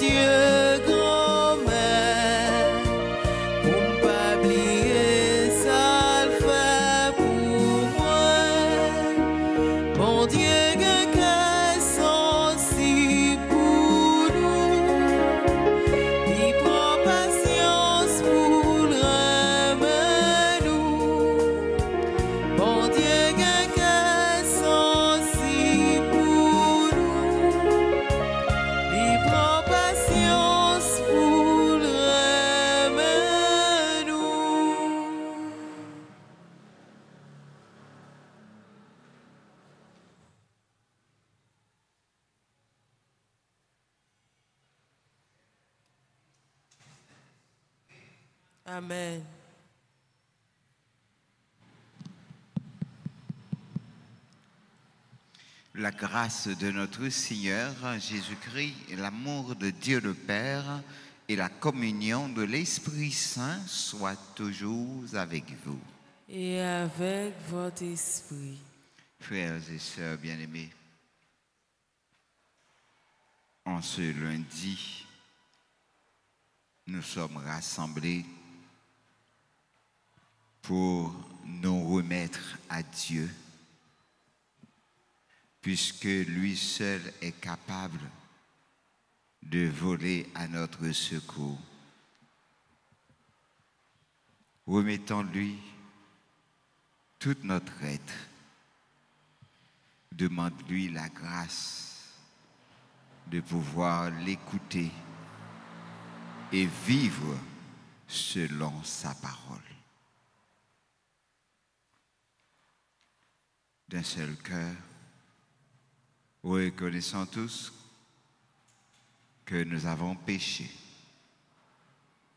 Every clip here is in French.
Dieu grand-mère, pour ne pas oublier ça le fait pour moi. Bon Dieu que sensible pour nous, il prend patience pour le nous. Bon Dieu que sensible pour nous, il prend patience pour le nous. Amen. La grâce de notre Seigneur Jésus-Christ, l'amour de Dieu le Père et la communion de l'Esprit Saint soient toujours avec vous. Et avec votre esprit. Frères et sœurs bien-aimés, en ce lundi, nous sommes rassemblés pour nous remettre à Dieu, puisque lui seul est capable de voler à notre secours. Remettons-lui tout notre être. Demande-lui la grâce de pouvoir l'écouter et vivre selon sa parole. D'un seul cœur, reconnaissons tous que nous avons péché.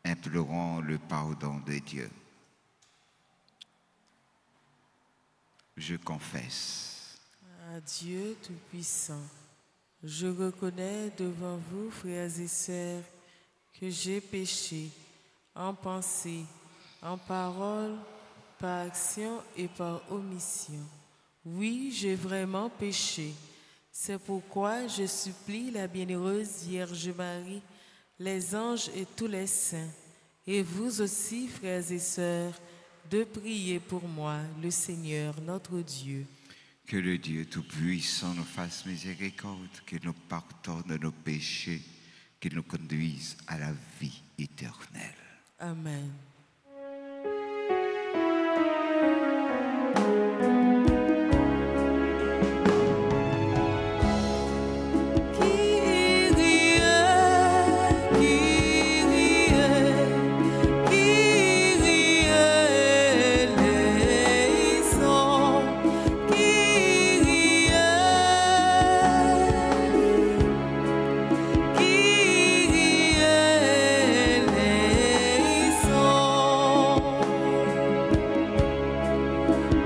Implorons le pardon de Dieu. Je confesse. À Dieu Tout-Puissant, je reconnais devant vous, frères et sœurs, que j'ai péché en pensée, en parole, par action et par omission. Oui, j'ai vraiment péché. C'est pourquoi je supplie la bienheureuse Vierge Marie, les anges et tous les saints, et vous aussi, frères et sœurs, de prier pour moi, le Seigneur, notre Dieu. Que le Dieu Tout-Puissant nous fasse miséricorde, qu'il nous pardonne nos péchés, qu'il nous conduise à la vie éternelle. Amen.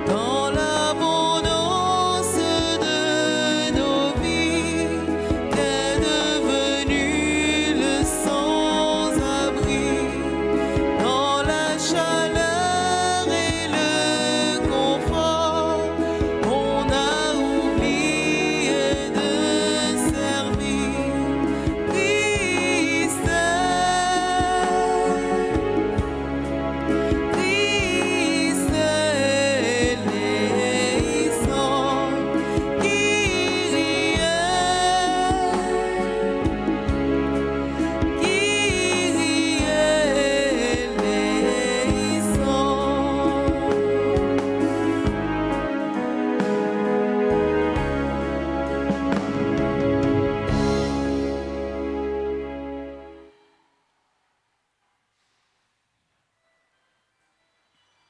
Dans l'abondance de nos vies, t'es devenu le sans-abri. Dans la chaleur et le confort, on a oublié de servir. Tristesse,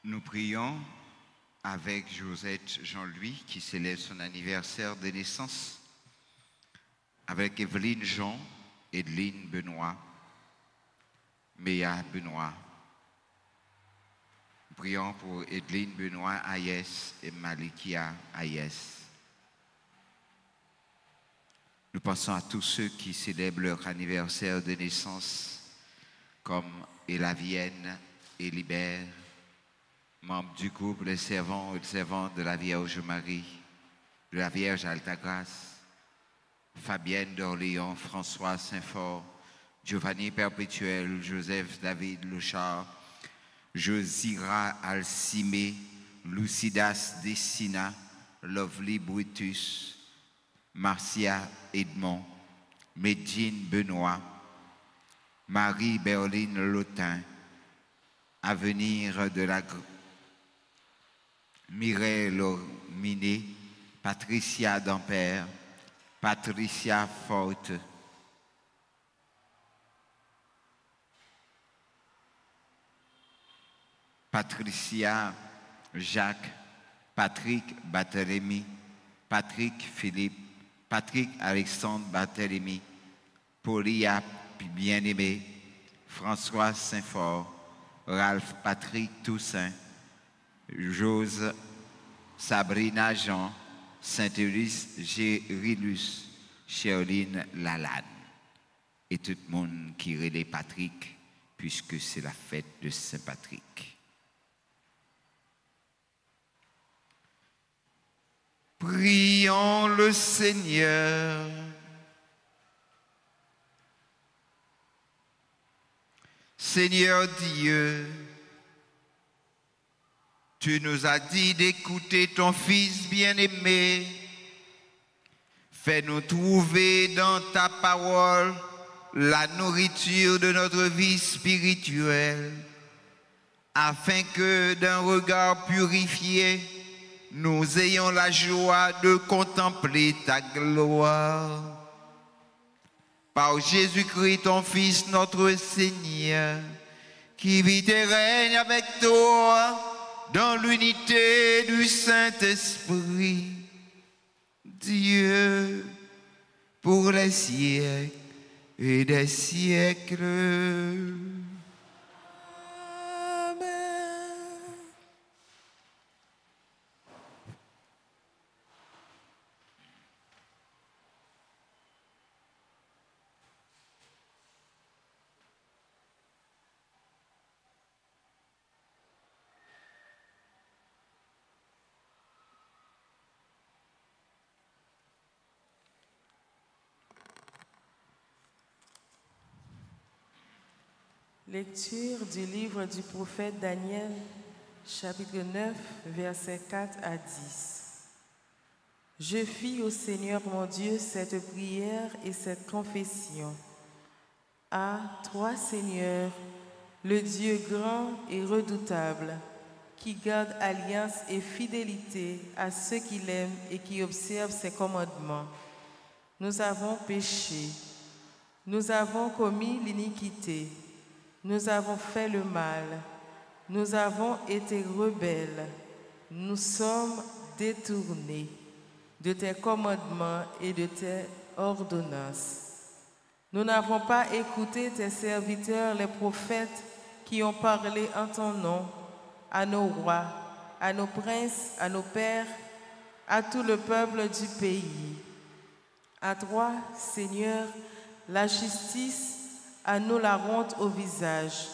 Nous prions avec Josette Jean-Louis qui célèbre son anniversaire de naissance, avec Evelyne Jean, Edeline Benoît, Méa Benoît. Nous prions pour Edeline Benoît Ayes et Malikia Ayes. Nous pensons à tous ceux qui célèbrent leur anniversaire de naissance, comme Elavienne et Libère, membres du couple, les servants et les servantes de la Vierge Marie, de la Vierge Alta Grâce, Fabienne d'Orléans, François Saint-Fort, Giovanni Perpétuel, Joseph David Lechard, Josira Alcimé, Lucidas Dessina, Lovely Brutus, Marcia Edmond, Medjine Benoît, Marie Berline Lotin, Avenir de la Mireille Lorminé, Patricia Dampère, Patricia Forte, Patricia Jacques, Patrick Barthélemy, Patrick Philippe, Patrick Alexandre Barthélemy, Paulia Bien-Aimé, François Saint-Fort, Ralph Patrick Toussaint, Jose Sabrina Jean, Saint-Ulysse Gérilus, Sherline Lalanne et tout le monde qui relève Patrick, puisque c'est la fête de Saint-Patrick. Prions le Seigneur. Seigneur Dieu, tu nous as dit d'écouter ton Fils bien-aimé. Fais-nous trouver dans ta parole la nourriture de notre vie spirituelle, afin que d'un regard purifié, nous ayons la joie de contempler ta gloire. Par Jésus-Christ, ton Fils, notre Seigneur, qui vit et règne avec toi dans l'unité du Saint-Esprit, Dieu, pour les siècles et des siècles. Lecture du livre du prophète Daniel, chapitre 9, versets 4 à 10. Je fis au Seigneur mon Dieu cette prière et cette confession. À toi, Seigneur, le Dieu grand et redoutable, qui garde alliance et fidélité à ceux qui l'aiment et qui observent ses commandements. Nous avons péché, nous avons commis l'iniquité. Nous avons fait le mal, nous avons été rebelles, nous sommes détournés de tes commandements et de tes ordonnances. Nous n'avons pas écouté tes serviteurs, les prophètes, qui ont parlé en ton nom, à nos rois, à nos princes, à nos pères, à tout le peuple du pays. À toi, Seigneur, la justice, à nous la honte au visage,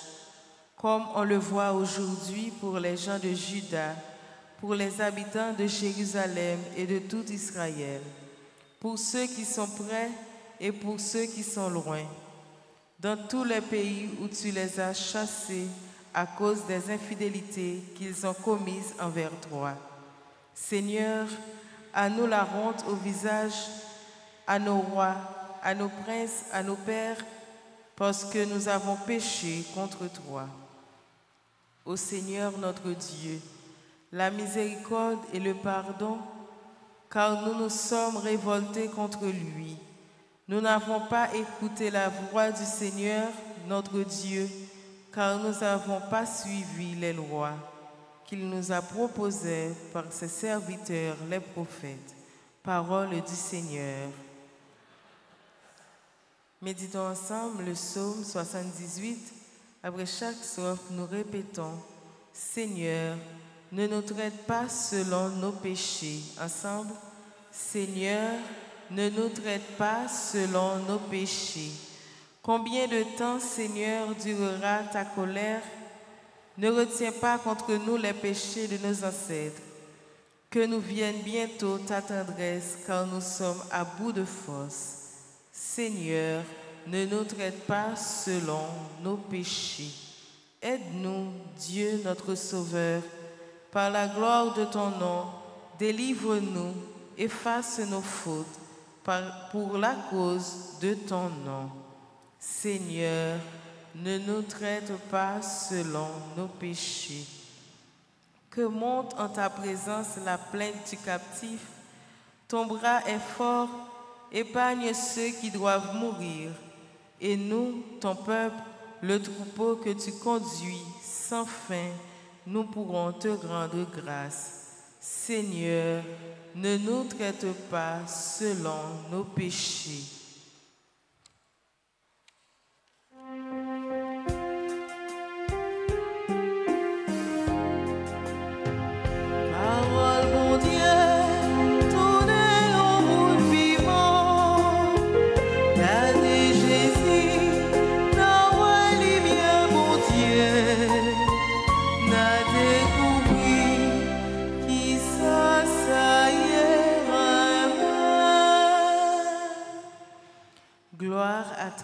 comme on le voit aujourd'hui pour les gens de Juda, pour les habitants de Jérusalem et de tout Israël, pour ceux qui sont près et pour ceux qui sont loin, dans tous les pays où tu les as chassés à cause des infidélités qu'ils ont commises envers toi. Seigneur, à nous la honte au visage, à nos rois, à nos princes, à nos pères, parce que nous avons péché contre toi. Ô Seigneur notre Dieu, la miséricorde et le pardon, car nous nous sommes révoltés contre lui. Nous n'avons pas écouté la voix du Seigneur notre Dieu, car nous n'avons pas suivi les lois qu'il nous a proposées par ses serviteurs, les prophètes. Parole du Seigneur. Méditons ensemble le psaume 78. Après chaque strophe, nous répétons « Seigneur, ne nous traite pas selon nos péchés. » Ensemble, « Seigneur, ne nous traite pas selon nos péchés. » Combien de temps, Seigneur, durera ta colère? Ne retiens pas contre nous les péchés de nos ancêtres. Que nous vienne bientôt ta tendresse, car nous sommes à bout de force. Seigneur, ne nous traite pas selon nos péchés. Aide-nous, Dieu notre Sauveur, par la gloire de ton nom, délivre-nous, efface nos fautes, pour la cause de ton nom. Seigneur, ne nous traite pas selon nos péchés. Que monte en ta présence la plainte du captif. Ton bras est fort, épargne ceux qui doivent mourir. Et nous, ton peuple, le troupeau que tu conduis sans fin, nous pourrons te rendre grâce. Seigneur, ne nous traite pas selon nos péchés.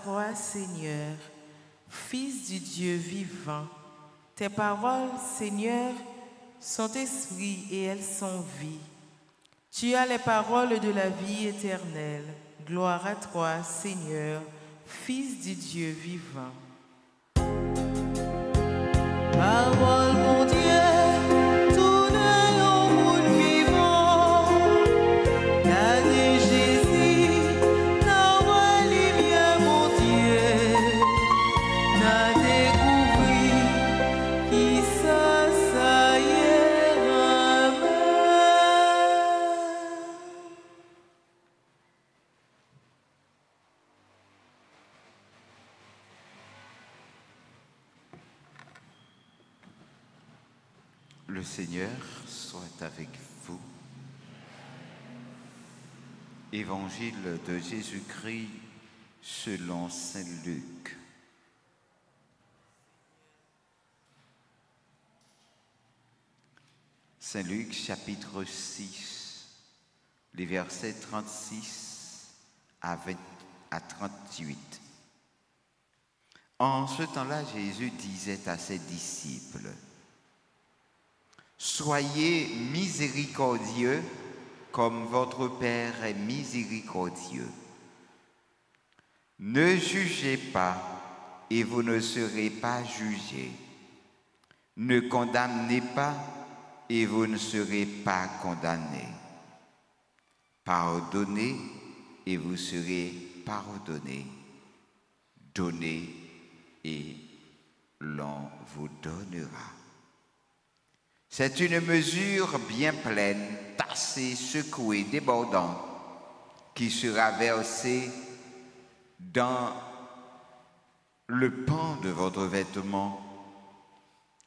Toi, Seigneur, Fils du Dieu vivant, tes paroles, Seigneur, sont esprit et elles sont vie. Tu as les paroles de la vie éternelle. Gloire à toi, Seigneur, Fils du Dieu vivant. Parole, mon Dieu. Le Seigneur soit avec vous. Évangile de Jésus-Christ selon saint Luc. Saint Luc, chapitre 6, les versets 36 à 38. En ce temps-là, Jésus disait à ses disciples: soyez miséricordieux comme votre Père est miséricordieux. Ne jugez pas et vous ne serez pas jugés. Ne condamnez pas et vous ne serez pas condamnés. Pardonnez et vous serez pardonnés. Donnez et l'on vous donnera. C'est une mesure bien pleine, tassée, secouée, débordante, qui sera versée dans le pan de votre vêtement,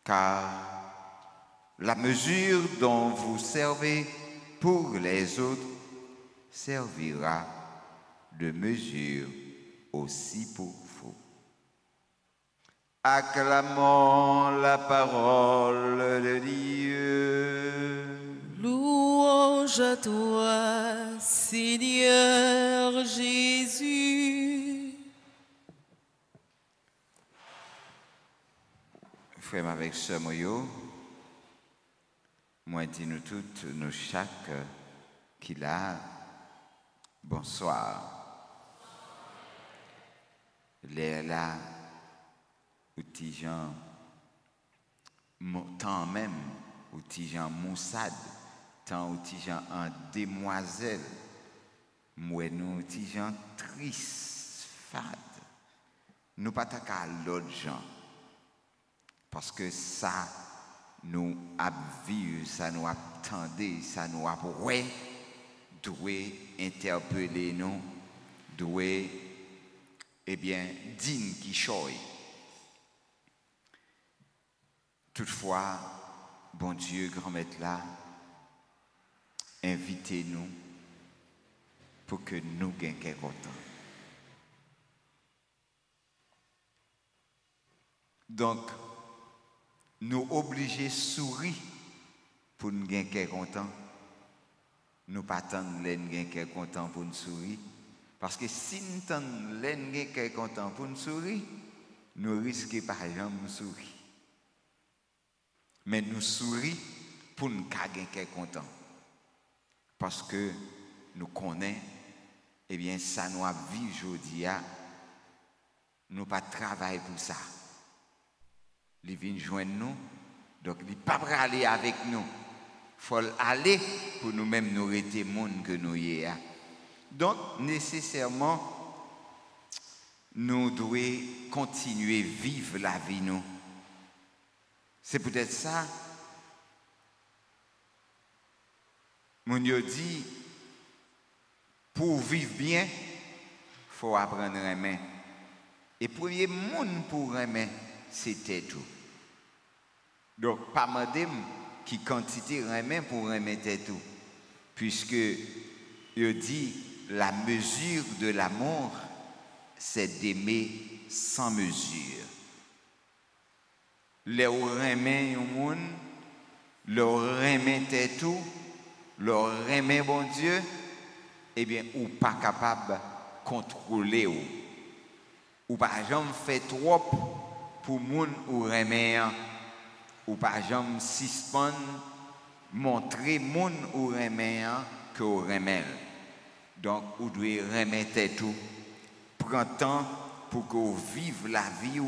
car la mesure dont vous servez pour les autres servira de mesure aussi pour vous. Acclamons la parole de Dieu. Louange à toi, Seigneur Jésus. Frère avec sœur Moyo, moi dis-nous toutes, nous chaque qu'il a, bonsoir. Les là, outils Jean, tant même, outils Jean Moussad, tant outils Jean en demoiselle, moi nous outils Jean triste, fade. Nous pas qu'à l'autre gens, parce que ça nous a vu, ça nous a attendu, ça nous a ouais, doué interpeller nous, doué, eh bien, digne qui choye. Toutefois, bon Dieu, grand maître là, invitez-nous pour que nous gagnions content. Donc, nous obliger sourire pour nous gagner content. Nous pas attendre les gagner content pour nous sourire, Parce que si nous sommes quelqu'un content pour nous sourire, nous risquons par exemple de sourire. Mais nous sourions pour nous gagner quelqu'un content. Parce que nous connaissons, eh bien, ça nous a vu aujourd'hui, nous pas travailler pour ça. Ils viennent joindre nous, donc ils ne peuvent pas aller avec nous. Il faut aller pour nous-mêmes nous rester monde que nous y sommes. Donc, nécessairement, nous devons continuer à vivre la vie, nous. C'est peut-être ça. Mon Dieu dit, pour vivre bien, il faut apprendre à aimer. Et le premier monde pour aimer, c'était tout. Donc, pas madame qui quantité aimer pour aimer tout. Puisque, il dit, la mesure de l'amour, c'est d'aimer sans mesure. Leur aimer un monde, leur aimer tout, leur aimer bon Dieu, eh bien, ou pas capable de contrôler ou pas jamais fait trop pour moun ou aimer, ou pas jamais suspendre, montrer moun ou aimer que ou aimer. Donc, vous devez remettre tout. Prends temps pour que vous viviez la vie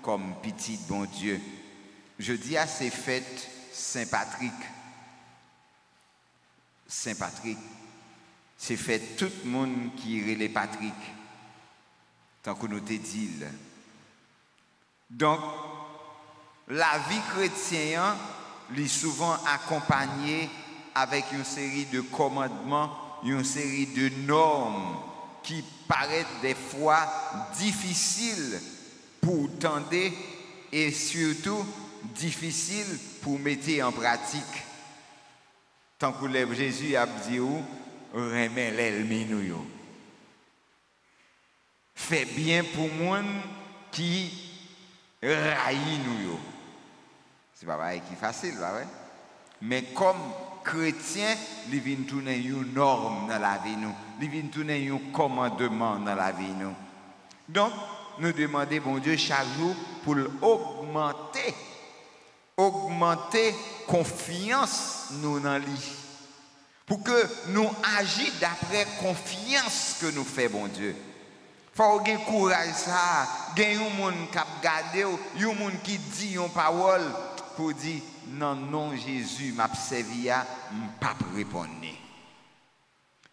comme petit bon Dieu. Je dis à ces fêtes Saint-Patrick. Saint-Patrick, c'est fait tout le monde qui est les Patrick. Tant que nous te dit. Donc, la vie chrétienne est souvent accompagnée avec une série de commandements, une série de normes qui paraissent des fois difficiles pour tendre et surtout difficiles pour mettre en pratique. Tant que Jésus a dit, remets l'elminou. Fais bien pour moi qui raille nous. C'est pas vrai qui est facile, pas vrai? Mais comme chrétien, il vient tourner une norme dans la vie nous. Il vient tourner un commandement dans la vie nous. Donc, nous demandons bon Dieu chaque jour pour augmenter confiance nous dans lui. Pour que nous agissions d'après confiance que nous fait bon Dieu. Il faut avoir courage ça, il y a un monde qui a gardé, il y a un monde qui dit une parole pour dire non Jésus m'a servi à pas répondre.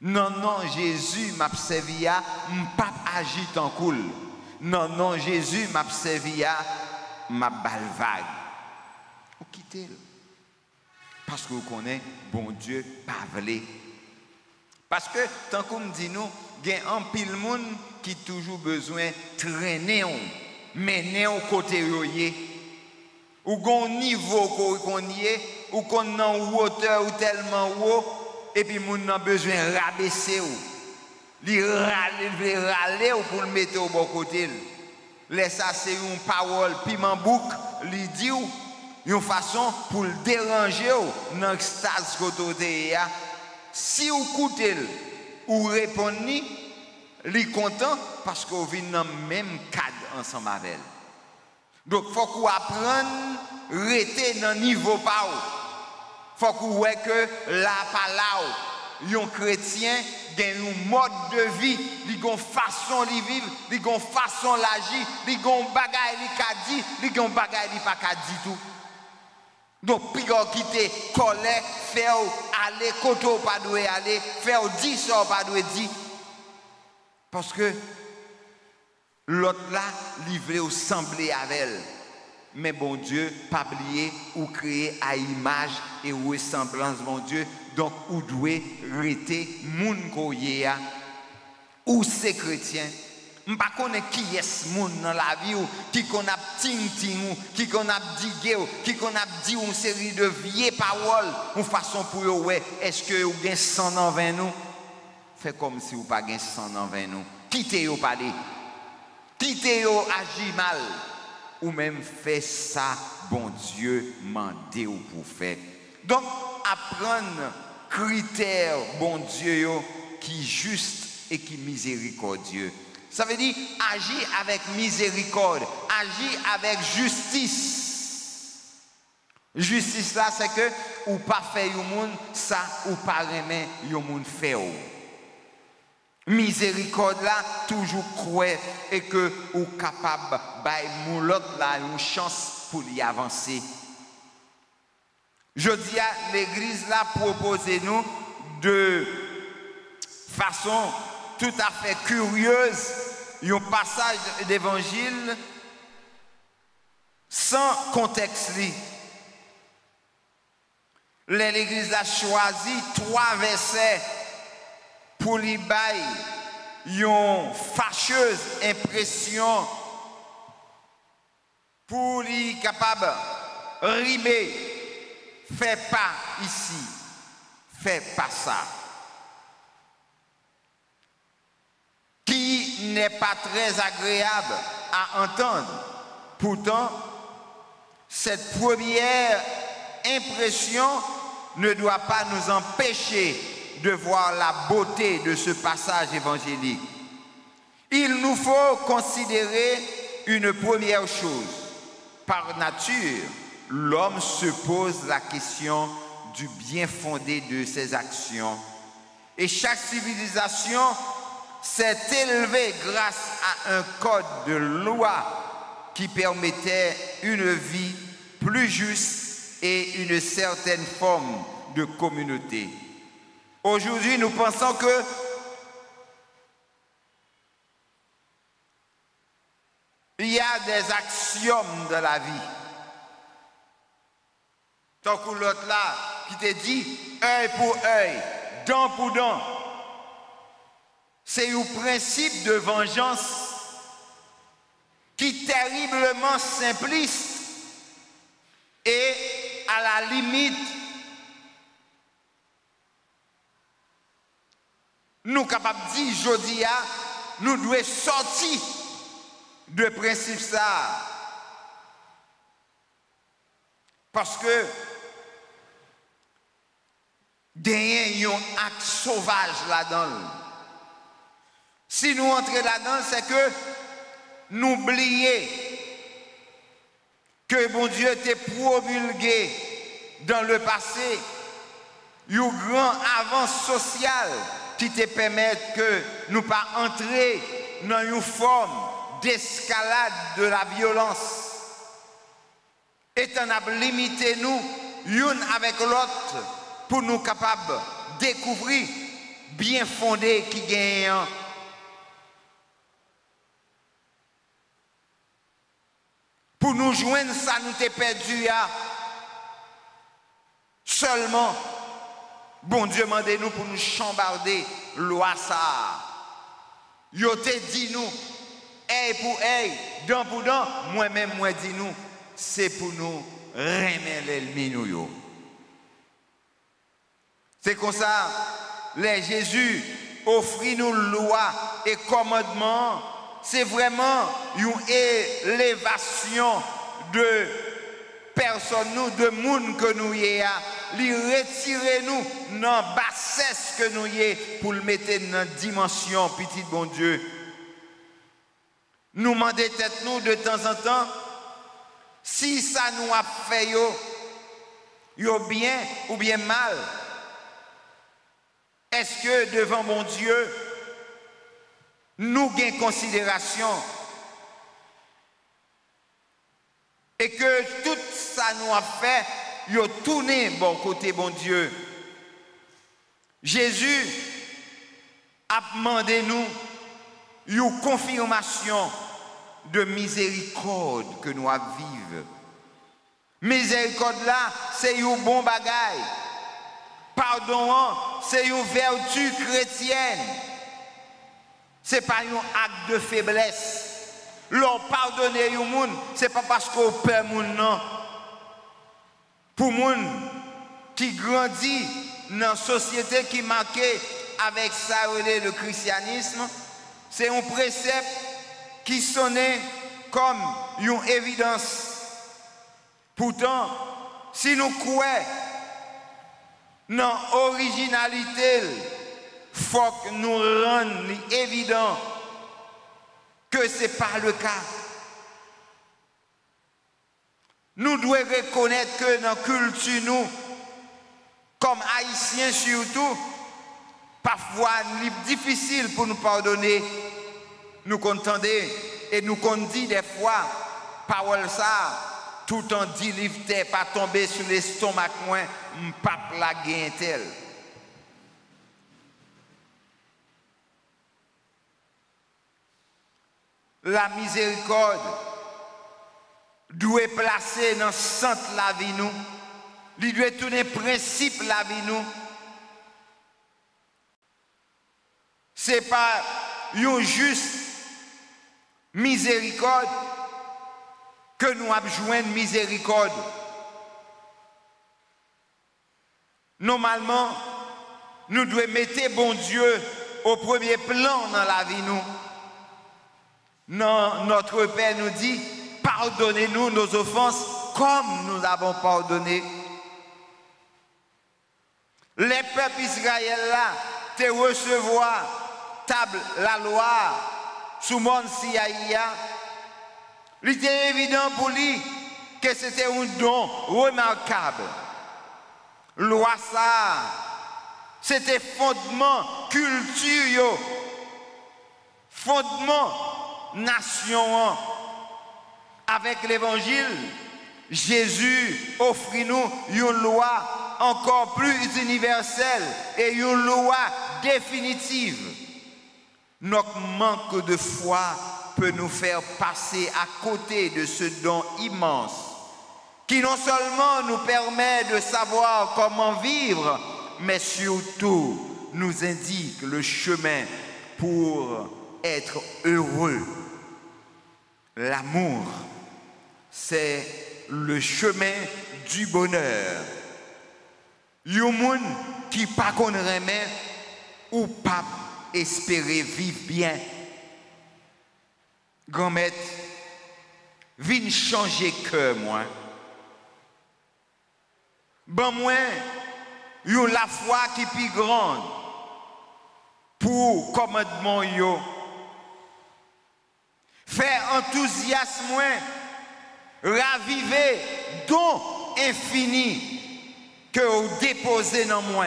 Non Jésus m'a servi à pas agir en cool. Non Jésus m'a servi à m'a balle vague. Vous quittez. Parce que vous connaissez bon Dieu pas vle. Parce que tant qu'on dit nous, il y a un pile monde qui toujours besoin de traîner, mener au côté yoyé. Ou gon niveau qu'on y est, ou qu'on en hauteur ou tellement haut, et puis moun a besoin de rabaisser ou. Li râler ou pour le mettre au bon côté. Laisse ça c'est une parole piment bouc, li dit ou une façon pour le déranger ou dans l'extase côté ya. Si vous écoutez ou répondez, li content parce qu'on vit dans le même cadre ensemble avec elle. Donc, il faut qu'on apprenne à rester dans le niveau pas haut. Il faut qu'on voit que là, pas là, un chrétien a un mode de vie, il a une façon de vivre, il a une façon d'agir, il a un bagage qui dit, il a un bagage qui pas dit tout. Donc, puis on quitte, coller, faire aller, côté pas doit aller, faire 10 ça pas doit dire. Parce que l'autre là, livré ou semblé avec elle. Mais bon Dieu, pas oublier ou créer à image et ressemblance, bon Dieu. Donc, ou doit rester moun koyea ou c'est chrétien. Je ne sais pas qui est ce monde dans la vie, qui qu'on a ting, qui qu'on a digué, qui qu'on a dit une série de vieilles paroles, une façon pour eux, ouais, est-ce que vous avez 100 ans 20 nous? Faites comme si vous n'avez pas 100 ans 20 nous. Quittez-vous parler. Quittez-vous agir mal. Ou même fait ça, bon Dieu mandé ou pour faire. Donc, apprendre critères, bon Dieu, qui juste et qui est miséricordieux. Ça veut dire agir avec miséricorde, agir avec justice. Justice là, c'est que ou pas faire yon moun ça ou pas remet yon moun fait. Miséricorde là, toujours croire et que ou capable bay moun l'autre là une chance pour y avancer. Je dis à l'église là proposer nous de façon tout à fait curieuse un passage d'évangile sans contexte. L'église a choisi 3 versets pour lui bailler une fâcheuse impression pour lui capable rimer. Fais pas ici, fais pas ça. Qui n'est pas très agréable à entendre. Pourtant, cette première impression ne doit pas nous empêcher de voir la beauté de ce passage évangélique. Il nous faut considérer une première chose. Par nature, l'homme se pose la question du bien fondé de ses actions. Et chaque civilisation s'est élevée grâce à un code de loi qui permettait une vie plus juste et une certaine forme de communauté. Aujourd'hui, nous pensons que il y a des axiomes de la vie. Tant que l'autre là qui te dit œil pour œil, dent pour dent. C'est un principe de vengeance qui est terriblement simpliste et à la limite, nous capables de dire, aujourd'hui, nous devons sortir de principe ça. Parce que il y a un acte sauvage là-dedans. Si nous entrons là-dedans, c'est que nous oublions que bon Dieu t'a promulgué dans le passé une grande avance sociale qui te permet que nous pas entrer dans une forme d'escalade de la violence. Étant limité nous, l'une avec l'autre, pour nous capables de découvrir bien fondé qui gagne. Pour nous joindre, ça nous t'est perdu. Seulement, bon Dieu demandez-nous pour nous chambarder loi ça. Yo te dit nous, œil pour œil, dent pour dent, moi-même, moi dis nous, c'est pour nous remettre l'ennemi nous. C'est comme ça, les Jésus offrit nous loi et commandement. C'est vraiment une élévation de personnes, nous, de monde que nous y a. Lui retirer nous dans la bassesse que nous y est pour le mettre dans la dimension, petit bon Dieu. Nous demander tête nous de temps en temps, si ça nous a fait yo bien ou bien mal. Est-ce que devant mon Dieu, nous gagnons considération et que tout ça nous a fait, nous tourné bon côté bon Dieu. Jésus a demandé nous une confirmation de miséricorde que nous vivons. Miséricorde là, c'est un bon bagaille. Pardon, c'est une vertu chrétienne. Ce n'est pas un acte de faiblesse. Leur pardonner au monde, ce n'est pas parce qu'on perd mon non. Pour les gens qui grandit dans une société qui est marquée avec ça, le christianisme, c'est un précepte qui sonnait comme une évidence. Pourtant, si nous croyons dans l'originalité faut que nous rendions évident que ce n'est pas le cas. Nous devons reconnaître que dans la culture, nous, comme Haïtiens surtout, parfois c'est difficile pour nous pardonner. Nous comptons et nous dit des fois, parole ça, tout en dit livre pas tomber sur l'estomac moins, m'pape la gain tel. La miséricorde doit placer dans le centre de la vie nous. Il doit tourner principe de la vie nous. Ce n'est pas une juste miséricorde que nous avons joint miséricorde. Normalement, nous devons mettre bon Dieu au premier plan dans la vie nous. Non, notre Père nous dit, pardonnez-nous nos offenses comme nous avons pardonné. Les peuples israéliens là, te recevoir table la loi sous mon Siaïa. Il était évident pour lui que c'était un don remarquable. Loi ça, c'était fondement culture, fondement nation. Avec l'évangile, Jésus offre nous une loi encore plus universelle et une loi définitive. Notre manque de foi peut nous faire passer à côté de ce don immense qui non seulement nous permet de savoir comment vivre, mais surtout nous indique le chemin pour être heureux. L'amour, c'est le chemin du bonheur. Yon moun qui pas qu'on remet ou pas espérer vivre bien. Grand-mère, vin changer cœur moi. Ben moi, yon la foi qui plus grande pour commandement yo. Faire enthousiasme, raviver don infini que vous déposez dans moi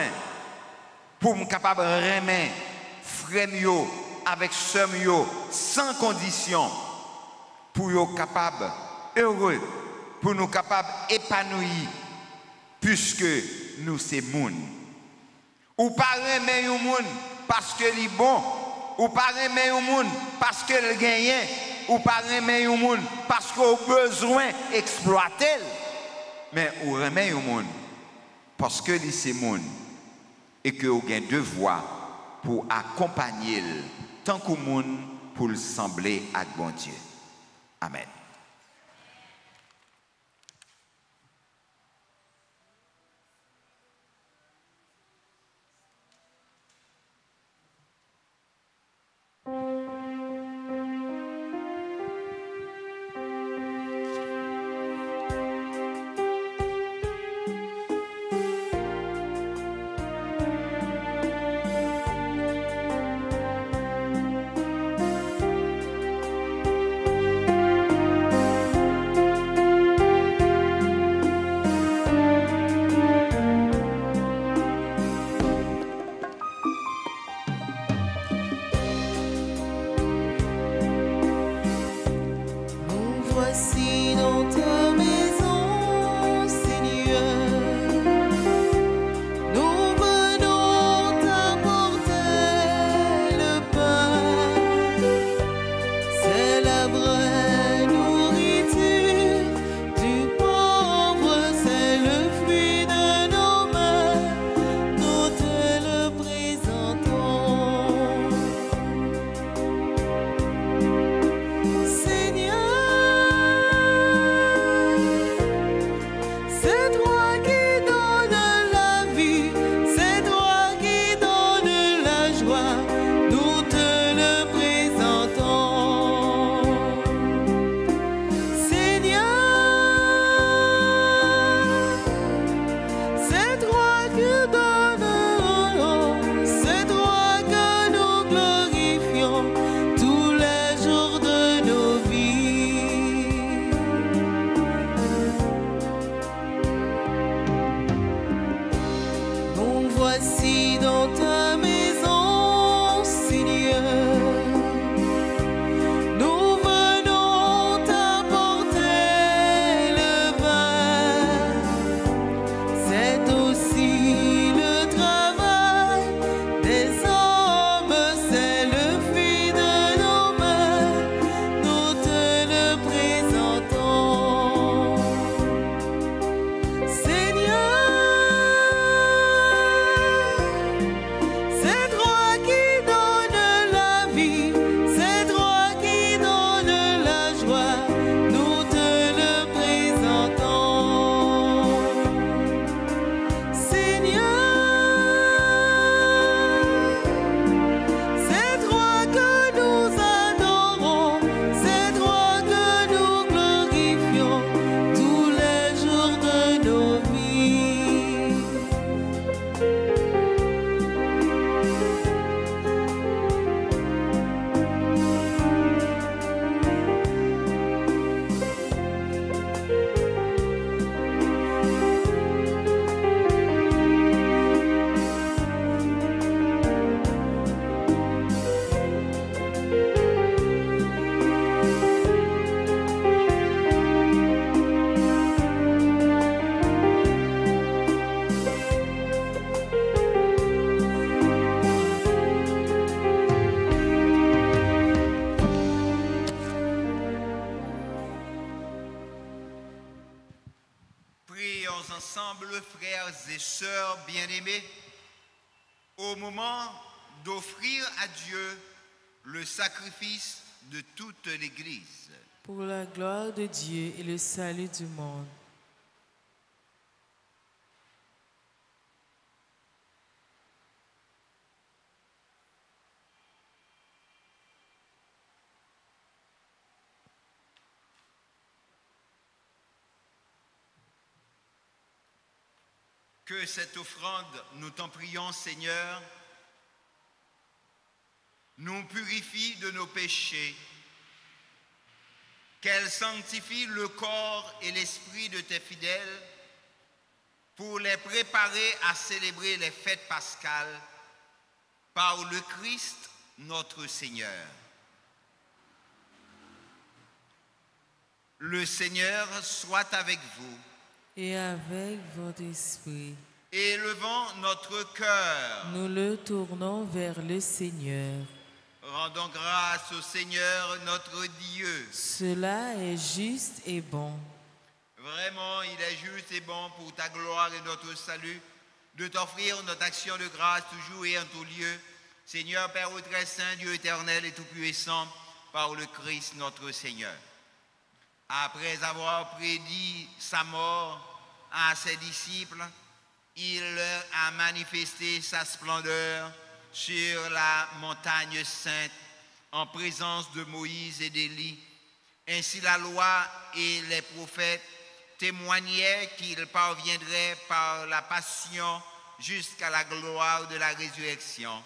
pour me capable de remettre frère avec soeur sans condition pour être capable heureux, pour nous capable épanouir puisque nous sommes moun. Ou pas remettre un moun parce que est bon, ou pas remettre un moun parce que le gagne. Ou pas remettre un monde parce qu'on a besoin d'exploiter. Mais ou remettre un monde parce que c'est monde et que vous avez un devoir pour accompagner tant que monde pour le sembler à bon Dieu. Amen. ensemble, frères et sœurs bien-aimés, au moment d'offrir à Dieu le sacrifice de toute l'Église. Pour la gloire de Dieu et le salut du monde. Que cette offrande, nous t'en prions, Seigneur, nous purifie de nos péchés, qu'elle sanctifie le corps et l'esprit de tes fidèles pour les préparer à célébrer les fêtes pascales par le Christ notre Seigneur. Le Seigneur soit avec vous. Et avec votre esprit. Élevons notre cœur. Nous le tournons vers le Seigneur. Rendons grâce au Seigneur notre Dieu. Cela est juste et bon. Vraiment, il est juste et bon pour ta gloire et notre salut de t'offrir notre action de grâce toujours et en tout lieu. Seigneur, Père très saint, Dieu éternel et tout-puissant, par le Christ notre Seigneur. Après avoir prédit sa mort à ses disciples, il leur a manifesté sa splendeur sur la montagne sainte en présence de Moïse et d'Élie. Ainsi la loi et les prophètes témoignaient qu'il parviendrait par la passion jusqu'à la gloire de la résurrection.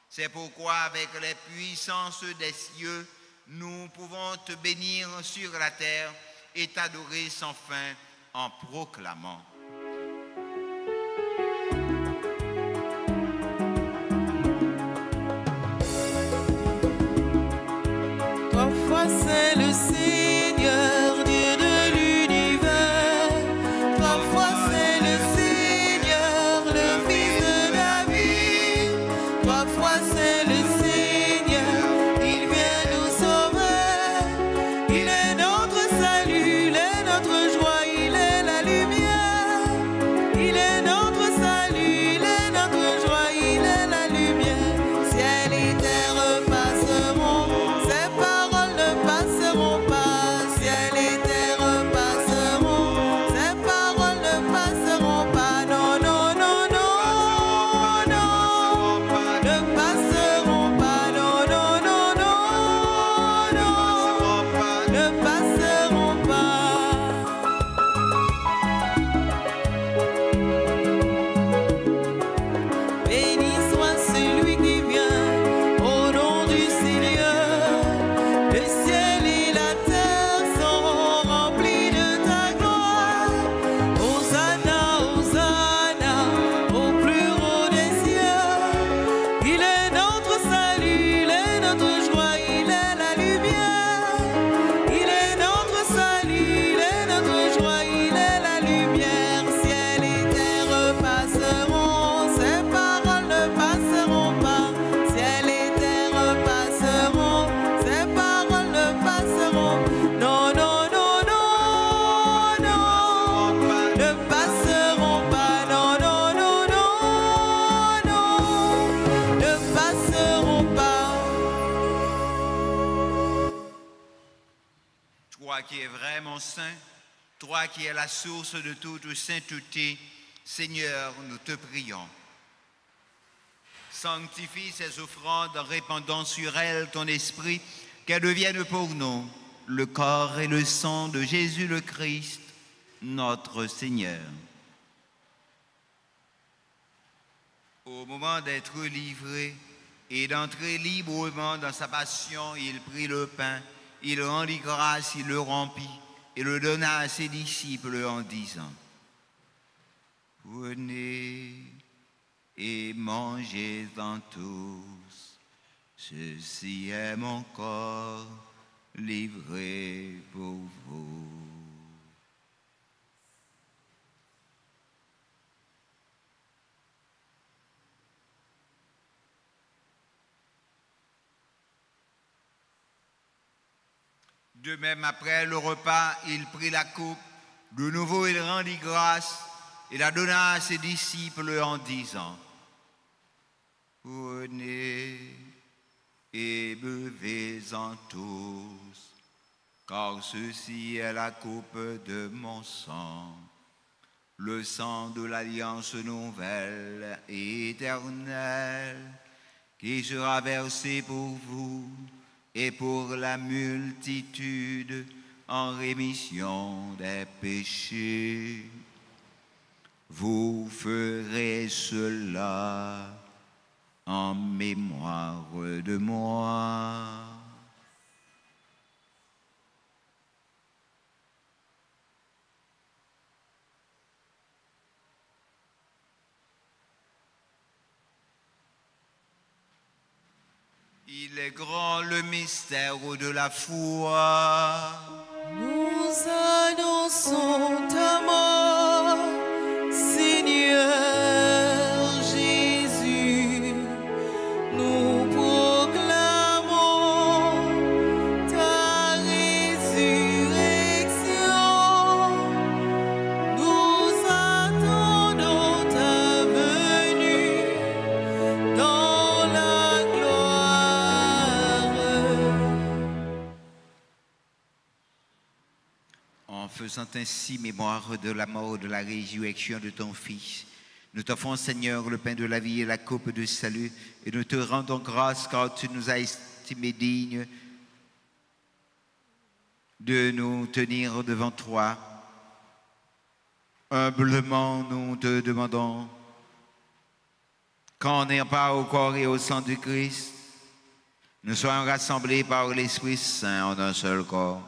C'est pourquoi avec les puissances des cieux, nous pouvons te bénir sur la terre et t'adorer sans fin en proclamant. Trois fois c'est le Seigneur, Dieu de l'univers. Trois fois c'est le Seigneur, le Fils de David. Trois fois c'est le Seigneur, il vient nous sauver. Il est notre salut, il est notre joie, il est la lumière. Il est notre salut, il est notre joie, il est la lumière. Ciel et terre passeront, ses paroles ne passeront pas. Ciel et terre passeront, ses paroles ne passeront pas. Non, non, non, non, non, ne passeront pas. Non, non, non, non, non, ne passeront pas. Béni soit celui qui vient au nom du Seigneur. Le ciel et la terre sont remplis de ta gloire. Hosanna, Hosanna, au plus haut des cieux. Il est notre salut, il est notre joie, il est la lumière. Il est notre salut, il est notre joie, il est la lumière. Ciel et terre passeront, ses paroles ne passeront pas. Ciel et terre passeront, ses paroles ne passeront. Non, non, non, non, non, ne passeront pas. Non, non, non, non, non, ne passeront pas. Toi qui es vraiment saint, toi qui es la source de toute sainteté, Seigneur, nous te prions. Sanctifie ces offrandes en répandant sur elles ton esprit, qu'elles deviennent pour nous le corps et le sang de Jésus le Christ, notre Seigneur. Au moment d'être livré et d'entrer librement dans sa passion, il prit le pain, il rendit grâce, il le rompit et le donna à ses disciples en disant: Prenez et mangez-en tous, ceci est mon corps livré pour vous. De même, après le repas, il prit la coupe. De nouveau, il rendit grâce. et la donna à ses disciples en disant, « Prenez et buvez-en tous, car ceci est la coupe de mon sang, le sang de l'alliance nouvelle et éternelle, qui sera versé pour vous et pour la multitude en rémission des péchés. Vous ferez cela en mémoire de moi. » Il est grand le mystère de la foi. Nous annonçons ta mort, Seigneur Jésus. Nous proclamons ta résurrection. Nous attendons ta venue dans la gloire. En faisant ainsi mémoire de la mort, de la résurrection de ton Fils, nous t'offrons, Seigneur, le pain de la vie et la coupe de salut, et nous te rendons grâce car tu nous as estimés dignes de nous tenir devant toi. Humblement, nous te demandons qu'en ayant part au corps et au sang du Christ, nous soyons rassemblés par l'Esprit Saint en un seul corps.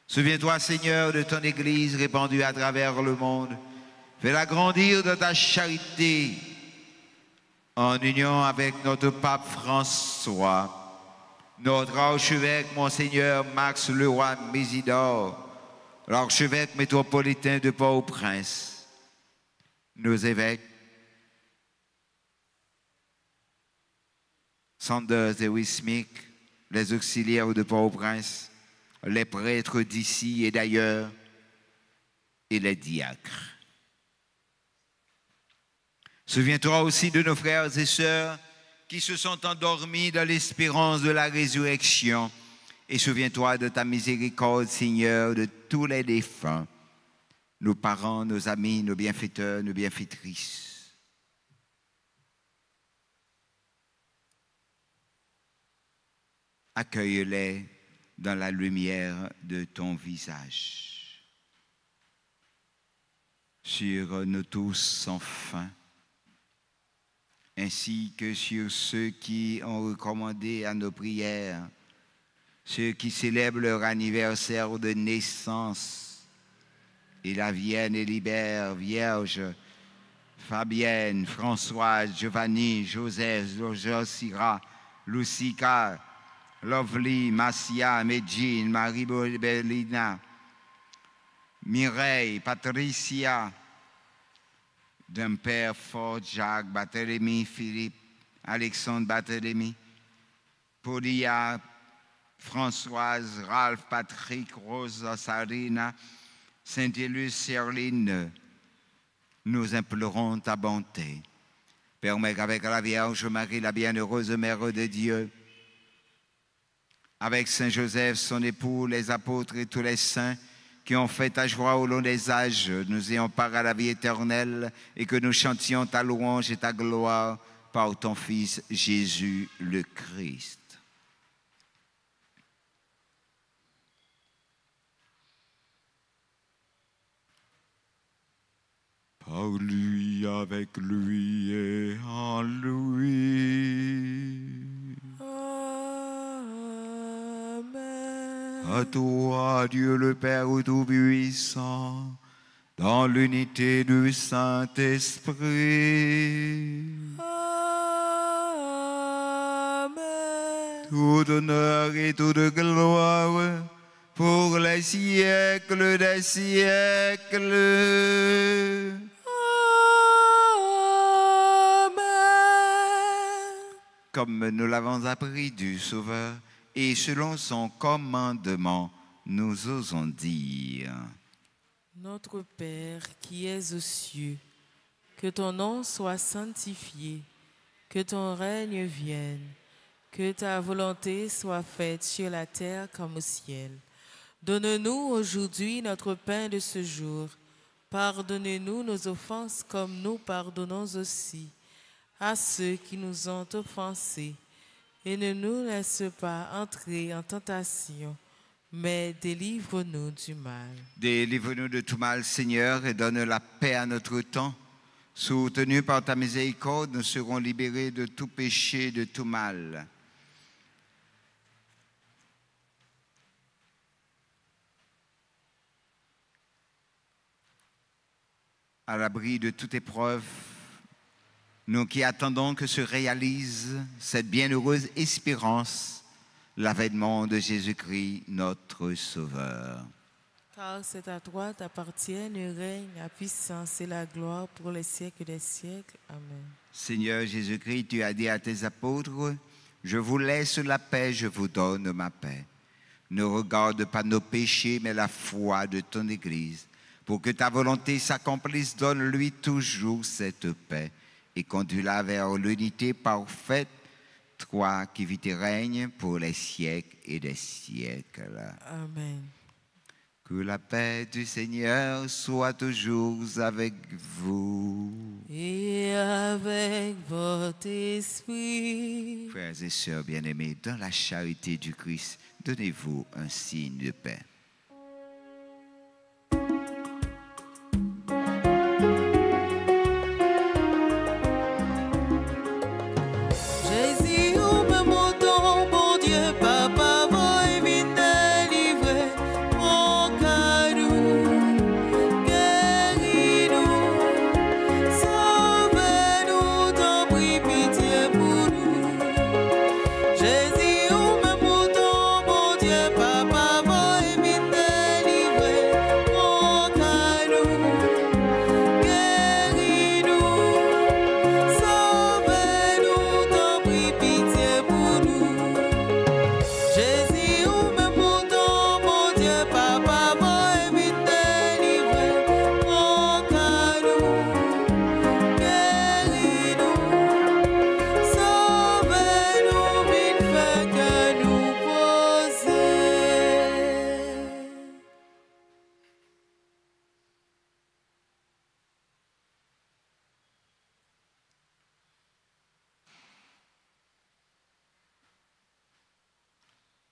Souviens-toi, Seigneur, de ton Église répandue à travers le monde. Fais-la grandir de ta charité en union avec notre pape François, notre archevêque, Monseigneur Max Leroy Mésidor, l'archevêque métropolitain de Port-au-Prince, nos évêques, Sanders et Wismic, les auxiliaires de Port-au-Prince, les prêtres d'ici et d'ailleurs, et les diacres. Souviens-toi aussi de nos frères et sœurs qui se sont endormis dans l'espérance de la résurrection. Et souviens-toi de ta miséricorde, Seigneur, de tous les défunts, nos parents, nos amis, nos bienfaiteurs, nos bienfaitrices. Accueille-les dans la lumière de ton visage. Sur nous tous sans fin, ainsi que sur ceux qui ont recommandé à nos prières, ceux qui célèbrent leur anniversaire de naissance, et la Vienne et Libère, Vierge, Fabienne, Françoise, Giovanni, Joseph, Josira, Lucica, Lovely, Massia, Medjine, Marie-Bellina, Mireille, Patricia, d'un père fort, Jacques, Barthélemy, Philippe, Alexandre Barthélemy, Paulia, Françoise, Ralph, Patrick, Rose, Sarina, Saint-Élus, Serline, nous implorons ta bonté. Permets qu'avec la Vierge Marie, la bienheureuse Mère de Dieu, avec Saint Joseph, son époux, les apôtres et tous les saints qui ont fait ta joie au long des âges, nous ayons part à la vie éternelle et que nous chantions ta louange et ta gloire par ton Fils Jésus le Christ. Par lui, avec lui et en lui. À toi, Dieu le Père Tout-Puissant, dans l'unité du Saint-Esprit. Amen. Tout honneur et toute gloire pour les siècles des siècles. Amen. Comme nous l'avons appris du Sauveur, et selon son commandement, nous osons dire: Notre Père qui es aux cieux, que ton nom soit sanctifié, que ton règne vienne, que ta volonté soit faite sur la terre comme au ciel. Donne-nous aujourd'hui notre pain de ce jour. Pardonne-nous nos offenses comme nous pardonnons aussi à ceux qui nous ont offensés. Et ne nous laisse pas entrer en tentation, mais délivre-nous du mal. Délivre-nous de tout mal, Seigneur, et donne la paix à notre temps. Soutenus par ta miséricorde, nous serons libérés de tout péché, de tout mal. À l'abri de toute épreuve, nous qui attendons que se réalise cette bienheureuse espérance, l'avènement de Jésus-Christ, notre Sauveur. Car c'est à toi t'appartiennent le règne, la puissance et la gloire pour les siècles des siècles. Amen. Seigneur Jésus-Christ, tu as dit à tes apôtres, « Je vous laisse la paix, je vous donne ma paix. Ne regarde pas nos péchés, mais la foi de ton Église. Pour que ta volonté s'accomplisse, donne-lui toujours cette paix et conduis-la vers l'unité parfaite, toi qui vis et règnes pour les siècles et des siècles. » Amen. Que la paix du Seigneur soit toujours avec vous. Et avec votre esprit. Frères et sœurs bien-aimés, dans la charité du Christ, donnez-vous un signe de paix.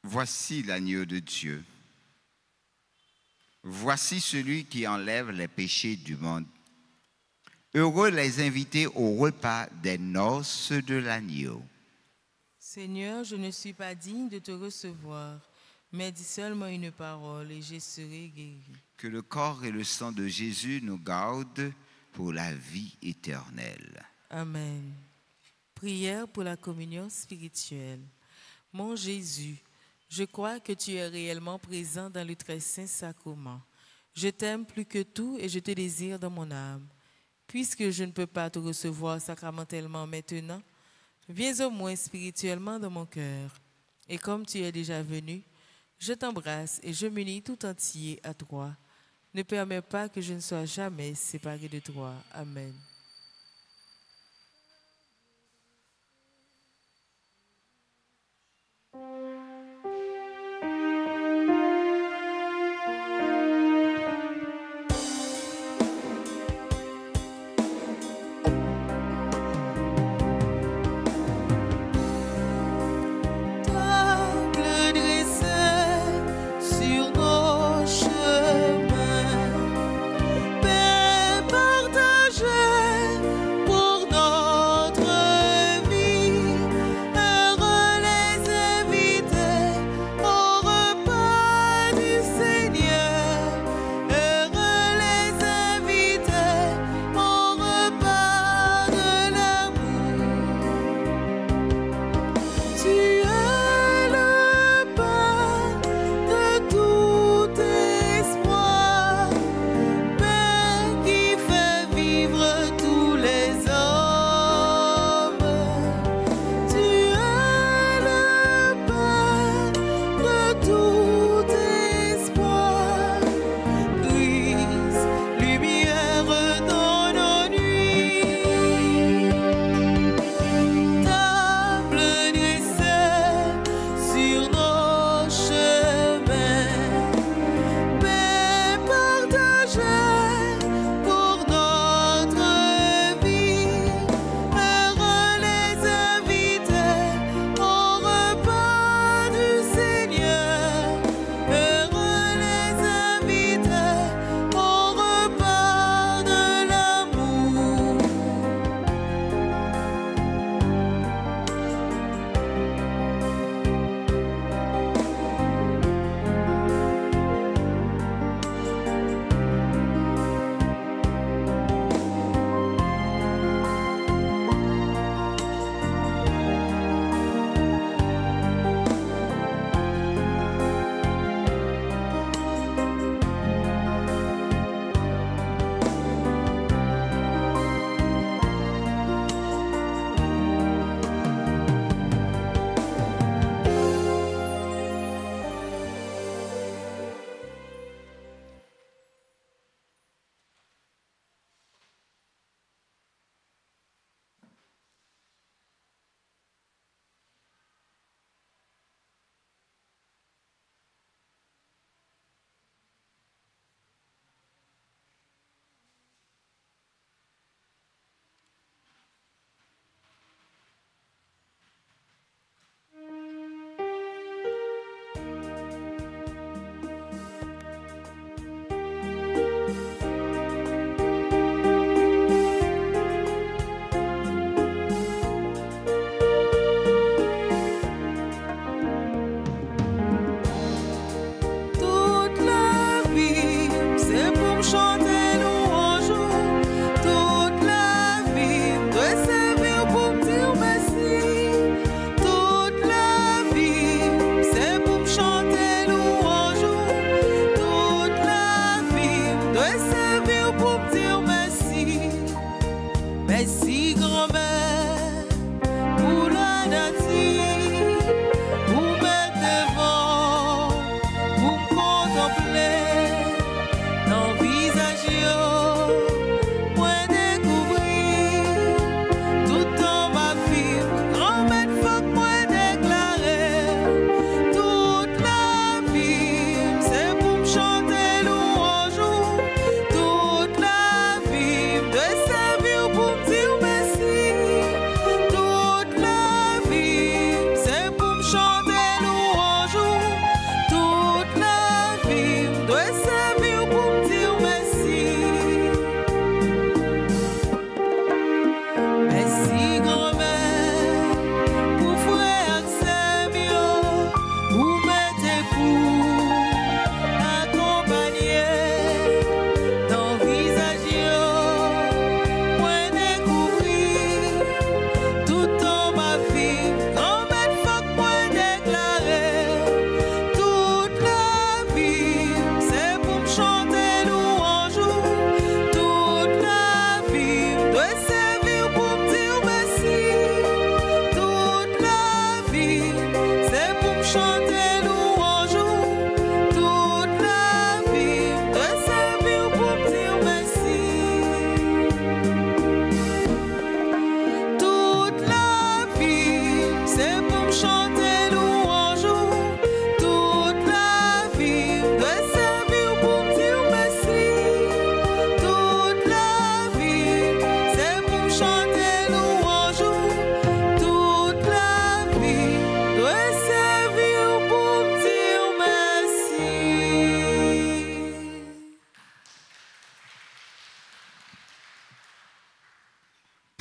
Voici l'agneau de Dieu. Voici celui qui enlève les péchés du monde. Heureux les invités au repas des noces de l'agneau. Seigneur, je ne suis pas digne de te recevoir, mais dis seulement une parole et je serai guéri. Que le corps et le sang de Jésus nous gardent pour la vie éternelle. Amen. Prière pour la communion spirituelle. Mon Jésus, je crois que tu es réellement présent dans le très saint sacrement. Je t'aime plus que tout et je te désire dans mon âme. Puisque je ne peux pas te recevoir sacramentellement maintenant, viens au moins spirituellement dans mon cœur. Et comme tu es déjà venu, je t'embrasse et je m'unis tout entier à toi. Ne permets pas que je ne sois jamais séparé de toi. Amen. Paix partagée.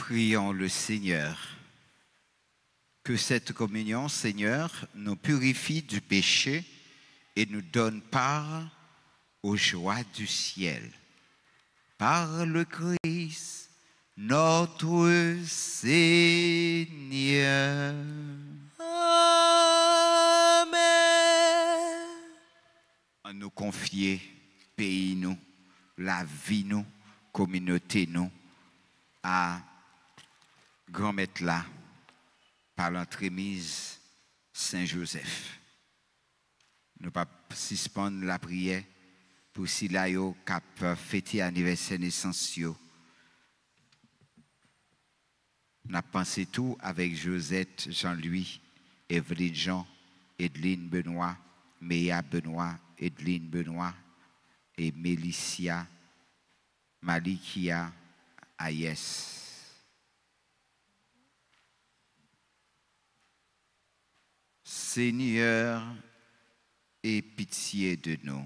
Prions le Seigneur. Que cette communion, Seigneur, nous purifie du péché et nous donne part aux joies du ciel. Par le Christ, notre Seigneur. Amen. À nous confier, pays nous, la vie nous, communauté nous, à grand-maître là, par l'entremise Saint-Joseph. Nous pas suspendre la prière pour si là yo cap fêter anniversaire naissance yo. Nous avons pensé tout avec Josette, Jean-Louis, Evelyne Jean, Edline Benoît, Méa Benoît, Edline Benoît et Mélicia, Malikia, Ayes. Seigneur, aie pitié de nous.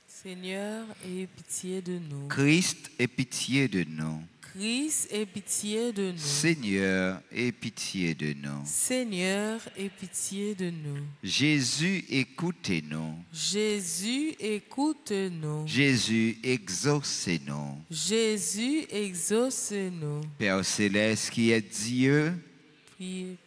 Seigneur, aie pitié de nous. Christ, aie pitié de nous. Christ, aie pitié de nous. Seigneur, aie pitié de nous. Seigneur, aie pitié de nous. Jésus, écoutez-nous. Jésus, écoute-nous. Jésus, exaucez-nous. Jésus, exauce-nous. Père céleste qui est Dieu, Priez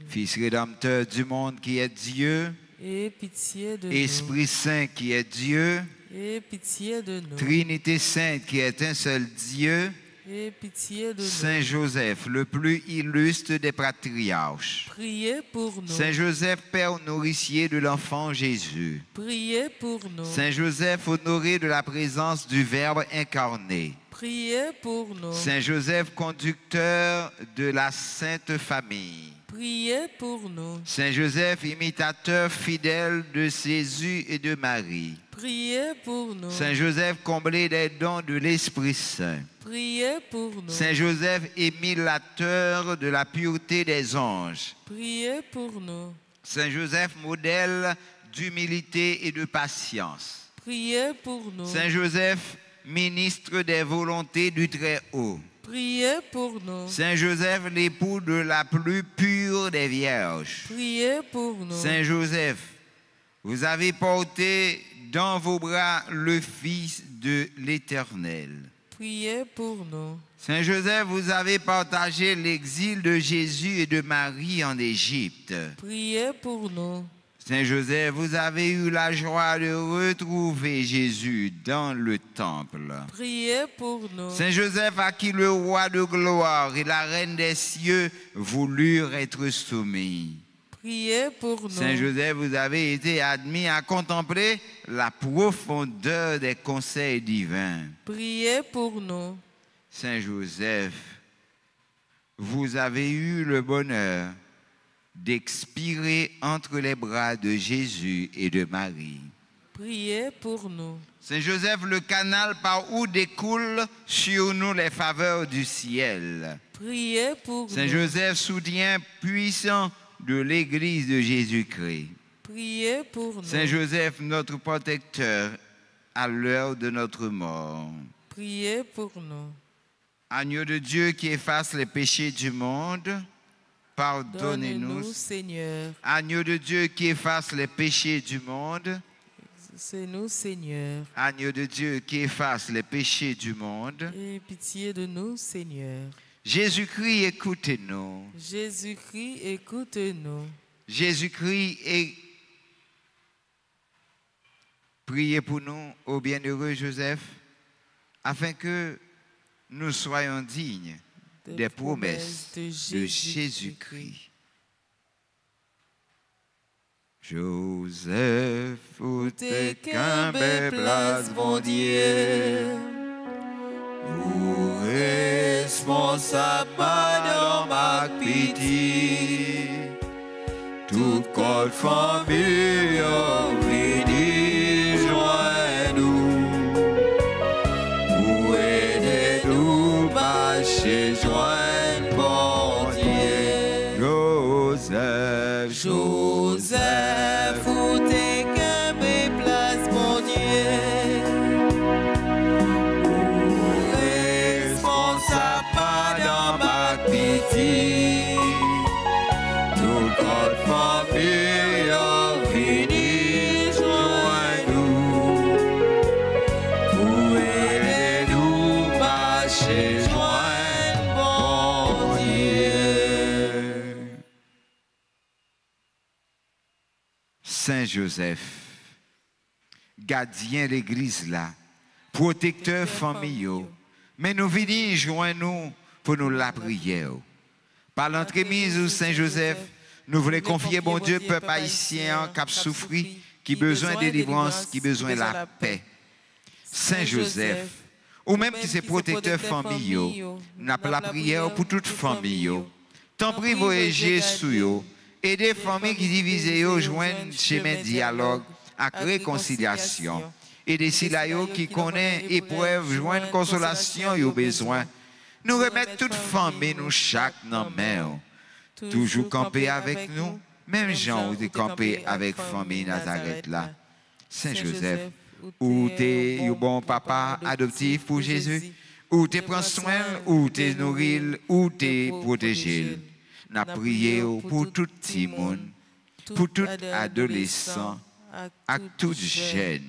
Fils rédempteur du monde qui est Dieu, aie pitié de Esprit Saint qui est Dieu, nous. Aie pitié de nous. Trinité Sainte qui est un seul Dieu, Aie pitié de Saint nous. Joseph, le plus illustre des patriarches. Priez pour nous. Saint Joseph, Père nourricier de l'enfant Jésus. Priez pour nous. Saint Joseph, honoré de la présence du Verbe incarné. Priez pour nous. Saint Joseph, conducteur de la Sainte Famille. Priez pour nous. Saint Joseph, imitateur fidèle de Jésus et de Marie. Priez pour nous. Saint Joseph, comblé des dons de l'Esprit Saint. Priez pour nous. Saint Joseph, émulateur de la pureté des anges. Priez pour nous. Saint Joseph, modèle d'humilité et de patience. Priez pour nous. Saint Joseph, ministre des volontés du Très-Haut. Priez pour nous. Saint Joseph, l'époux de la plus pure des vierges. Priez pour nous. Saint Joseph, vous avez porté dans vos bras le Fils de l'Éternel. Priez pour nous. Saint Joseph, vous avez partagé l'exil de Jésus et de Marie en Égypte. Priez pour nous. Saint Joseph, vous avez eu la joie de retrouver Jésus dans le temple. Priez pour nous. Saint Joseph, à qui le roi de gloire et la reine des cieux voulurent être soumis. Priez pour nous. Saint Joseph, vous avez été admis à contempler la profondeur des conseils divins. Priez pour nous. Saint Joseph, vous avez eu le bonheur d'expirer entre les bras de Jésus et de Marie. Priez pour nous. Saint Joseph, le canal par où découlent sur nous les faveurs du ciel. Priez pour Saint nous. Joseph, soutien puissant de l'Église de Jésus-Christ. Priez pour nous. Saint Joseph, notre protecteur à l'heure de notre mort. Priez pour nous. Agneau de Dieu qui efface les péchés du monde, pardonnez-nous. Donne-nous, Seigneur. Agneau de Dieu qui efface les péchés du monde, Exaucez-nous, Seigneur. Agneau de Dieu qui efface les péchés du monde. Aie pitié de nous, Seigneur. Jésus-Christ, écoutez-nous. Jésus-Christ, écoute-nous. Jésus-Christ, priez pour nous, ô bienheureux Joseph, afin que nous soyons dignes des promesses de Jésus-Christ. Joseph, où t'es qu'un bel place, mon Dieu, nous responsables dans ma pitié, toute corps famille, venez joindre-nous, pour aider nous, marcher joindre, mon Dieu. Joseph, Joseph, où t'es qu'un bel place, mon Dieu. responsable dans Joseph, gardien l'église là, protecteur famille, mais nous venons joindre nous pour nous la prière. Par l'entremise de Saint Joseph, nous voulons confier, bon Dieu, peuple haïtien qui a souffert, qui a besoin de délivrance, qui a besoin de la paix. Saint Joseph, ou même qui c'est protecteur famille, nous avons la prière pour toute famille. Tant pis, voyager sous eux, aider les familles qui divisent, joindre chemin de dialogue, avec réconciliation. Aider ceux qui connaissent épreuve, joindre consolation et au besoin. Nous remettre toute famille, nous chaque dans main. Toujours camper avec nous, même gens où camper avec famille Nazareth là. Saint Joseph, où t'es un bon papa adoptif pour Jésus, où t'es prends soin, où t'es nourri, où t'es protégé. N'a prié pour tout petit monde, pour tout adolescent, à tout jeune.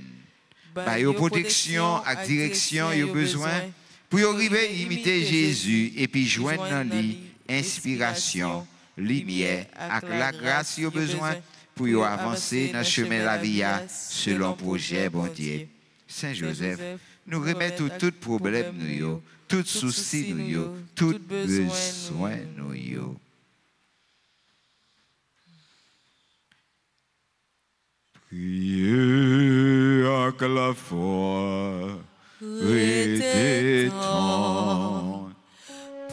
Par your protection, à direction, your besoin, pour arriver à imiter Jésus et puis joindre dans lui inspiration, lumière, avec la grâce your besoin, pour y avancer dans le chemin de la vie selon le projet bon Dieu. Saint Joseph, nous remettons tout problème, tout souci, tout besoin, nous. Priez avec la foi, rététant.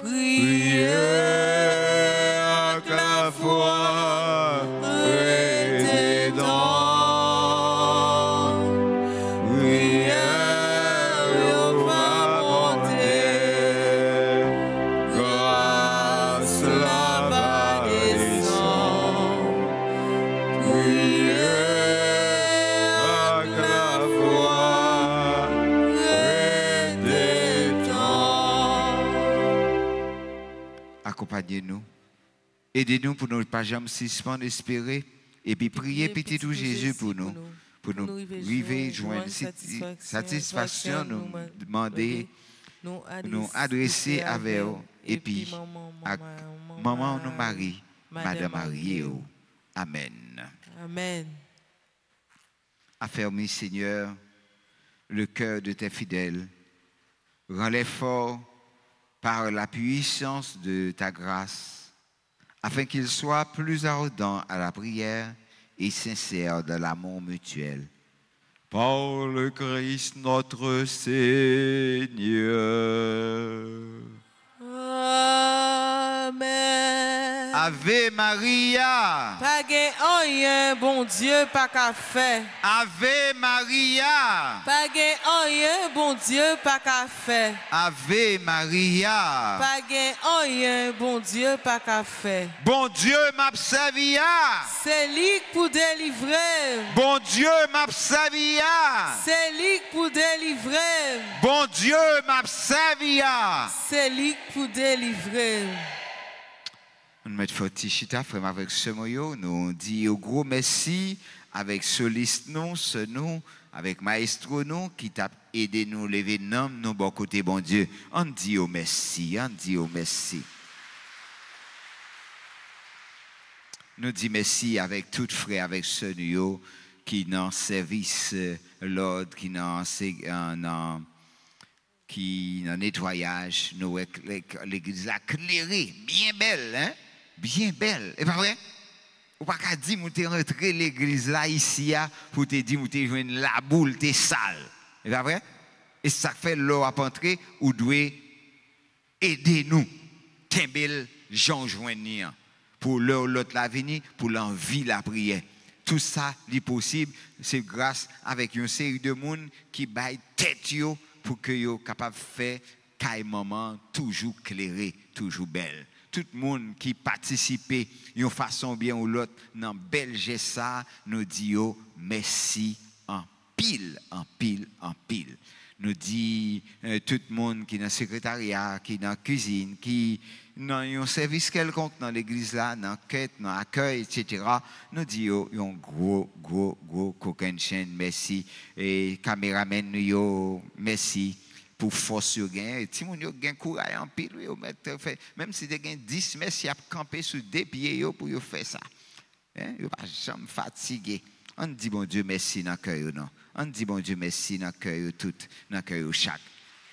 Priez avec la foi, rététant. Priez au bonté, grâce la va descendre. Priez. Accompagnez-nous. Aidez-nous pour ne pas jamais suspendre, espérer, et puis prier petit tout Jésus pour nous arriver, joindre satisfaction, nous demander, nous adresser avec eux, et puis maman nous marie, Madame Marie. Amen. Amen. Affermis, Seigneur, le cœur de tes fidèles. Rends-les forts par la puissance de ta grâce, afin qu'ils soient plus ardents à la prière et sincères dans l'amour mutuel. Par le Christ notre Seigneur. Amen. Ave Maria. Pas gen rien, bon Dieu, pas qu'à faire. Ave Maria. Pas gen rien, bon Dieu, pas qu'à faire. Ave Maria. Pas gen rien, bon Dieu, pas qu'à faire. Bon Dieu m'a servi. C'est lui pour délivrer. Bon Dieu m'a servi. C'est lui pour délivrer. Bon Dieu m'a servi. C'est lui pour délivrer. Nous mettons forti chita frère avec ce moyo, nous dit au gros merci avec soliste nous, ce nous, avec maestro nous qui t'a aidé nous lever nous bon côté bon Dieu. On dit au merci, on dit au merci. Nous dit merci avec tout frère avec ce nous qui dans service l'ordre qui dans nettoyage, nous l'église a clairé, bien belle, hein? Bien belle, et pas vrai? Ou pas qu'à dire, vous êtes rentré l'église là, ici, pour te dire, vous êtes joué la boule, t'es sale. Et pas vrai? Et ça fait l'eau à entrer, ou doit aider nous, Tembel, Jean Joignier, pour l'autre la venir, pour l'envie la prière. Tout ça, est possible, c'est grâce avec une série de monde qui baille tête yo, pour que yo capable de faire qu'un moment toujours clairé, toujours belle. Tout le monde qui participe d'une façon bien ou l'autre dans bel geste ça, nous disons merci en pile, en pile, en pile. Nous dit tout le monde qui est dans le secrétariat, qui est dans la cuisine, qui dans un service quelconque dans l'église là, dans la quête, dans l'accueil, etc. Nous disons un gros coquin chaîne, merci. Et caméraman, merci. Pour force yo gain ti moun yo gain courage en pile yo mettre même si tu gain 10 merci à camper sur deux pieds yo pour yo faire ça hein yo pas jamais fatigué On dit bon Dieu merci dans le cœur, non. On dit bon Dieu merci dans le cœur tout, dans le cœur chaque.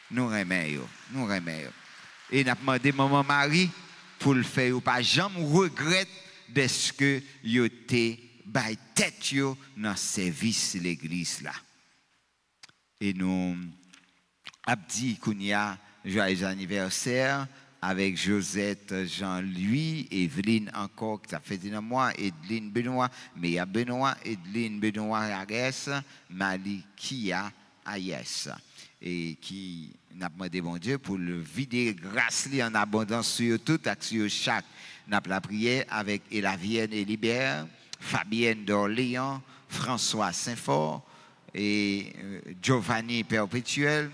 Nous remercions, nous remercions. Et nous avons demandé maman Marie pour le faire, ou pas jamais regrette de ce que vous avez by tête dans le service de l'église là. Et nous avons dit qu'on y a joyeux anniversaire avec Josette, Jean-Louis, Evelyne encore, ça fait un mois, Edelyne Benoît, mais il y a Benoît, Edelyne Benoît Ares, Malikia Ayes. Et qui n'a pas demandé bon Dieu pour le vider grâce en abondance sur tout, sur chaque. N'a pas la prière avec Elavienne et Libère, Fabienne d'Orléans, François Saint-Fort et Giovanni Perpétuel,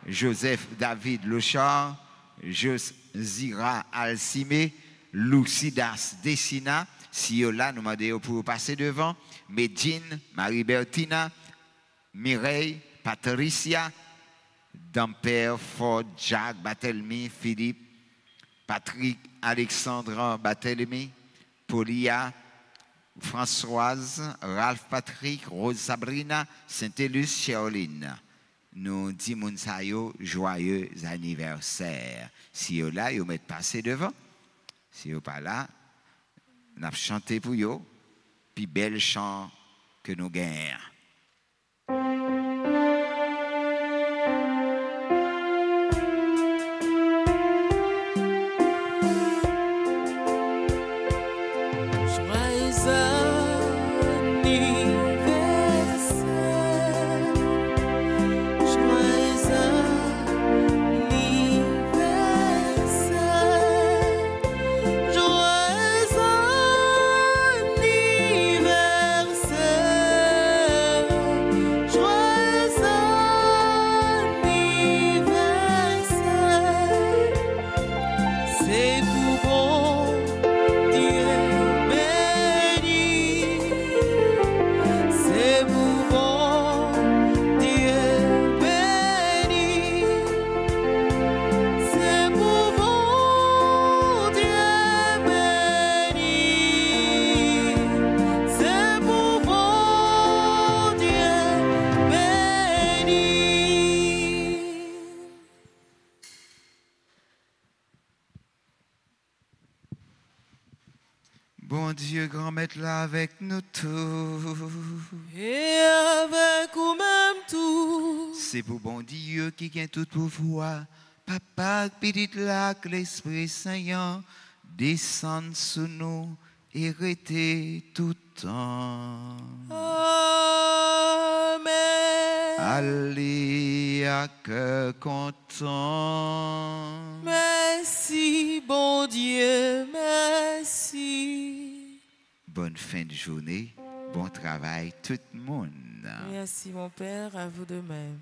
Joseph David Lochard, Josira Alcimé, Lucidas Dessina, si là nous demandons pour passer devant, Medine, Marie-Bertina, Mireille, Patricia, Damper, Ford, Jacques, Barthélemy, Philippe, Patrick, Alexandre, Barthélemy, Paulia, Françoise, Ralph Patrick, Rose Sabrina, Saint-Élus, Cheroline. Nous disons joyeux anniversaire. Si vous là, vous mettez passer devant. Si vous pas là, nous avons chanté pour vous, puis bel chant que nous gagnons. Bon Dieu, grand maître là avec nous tous. Et avec nous-mêmes tous. C'est pour bon Dieu qui gagne tout pouvoir. Papa, petit là, que l'Esprit Saint descende sous nous et rester tout le temps. Amen. Allez à cœur content. Merci, bon Dieu, merci. Bonne fin de journée, bon travail tout le monde. Merci mon Père, à vous de même.